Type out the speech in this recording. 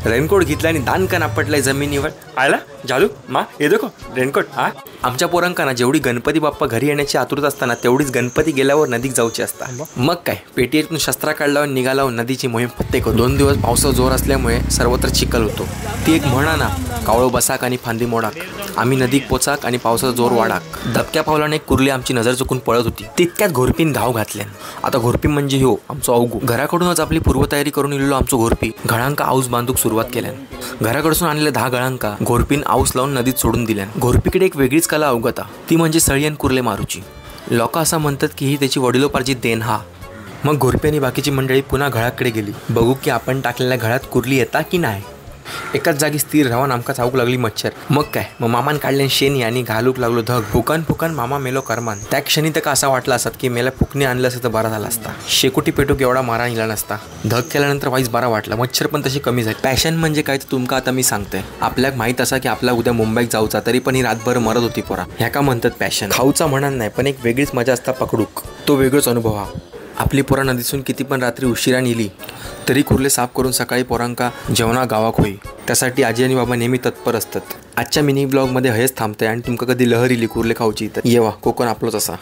Raincoat घेतला आणि दानकन आपटलाय जमिनीवर. आयला जालू मा हे देखो रेनकोट. हा आमच्या पोरांकांना जेवढी गणपती बाप्पा घरी येण्याची आतुरता असताना तेवढीच गणपती गेल्यावर नदीत जाऊची असता. मग काय पेटीतून शस्त्रा काढल्यावर निघाला नदीची मोहीम फत्तेक. 2 दिवस पावसाचा जोर असल्यामुळे सर्वत्र चिखल होतो. ती एक म्हणा ना, कावळो बसाक आणि फांदी मोडाक. आम्ही नदीत पोचाक आणि पावसाचा जोर वाढाक. धबक्या पावलाने एक कुर्ली आमची नजर चुकून पळत होती. तितक्यात घोरपीन धाव घातल्यान. आता घोरपी म्हणजे हो आमचो अवघू. घराकडूनच आपली पूर्वतयारी करून इल्लो आमचो घोरपी घळांका आऊस बांधूक सुरुवात केल्यान. घराकडसून आणलेल्या 10 गळांका घोरपीन आऊस लावून नदीत सोडून दिल्यान. घोरपीकडे एक वेगळीच कला अवगता, ती म्हणजे सळयन कुर्ले मारूची. लोक असं म्हणतात की ही त्याची वडिलोपार्जित देण हा. मग घोरपी आणि बाकीची मंडळी पुन्हा घळाकडे गेली. बघू की आपण टाकलेल्या घळात कुर्ली येता की नाही. एकाच जागी स्थिर राहून आमका चावूक लागली मच्छर. मग काय, मग मामान काढल्यान शेणी आणि घालूक लागलो धग. फुकन फुकन मामा मेलो करमान. त्या क्षणी तर असं वाटलं असत की मेला फुकणी आणलं असतं तर बरा झाला असता. शेकोटी पेटूक एवढा मारा निघाला नसता. धग केल्यानंतर वाईस बरा वाटला. मच्छर पण तशी कमी झाली. पॅशन म्हणजे काय तर तुमका आता मी सांगतोय. आपल्याक माहीत असा की आपल्या उद्या मुंबईत जाऊचा, तरी पण ही रातभर मरत होती पोरा. ह्या का म्हणतात पॅशन. खाऊचा म्हणा नाही, पण एक वेगळीच मजा असता पकडूक. तो वेगळाच अनुभव हा. आपली पोरा नदीतून किती पण रात्री उशिरा नेली तरी कुर्ले साफ करून सकाळी पोरांका जेवणा गावाक होई. त्यासाठी आजी आणि बाबा नेहमी तत्पर असतात. आजच्या मिनी ब्लॉगमध्ये हेच थांबतंय आणि तुमका कधी लहर इली कुर्ले खाऊची तर येवा, कोकण आपलोच असा.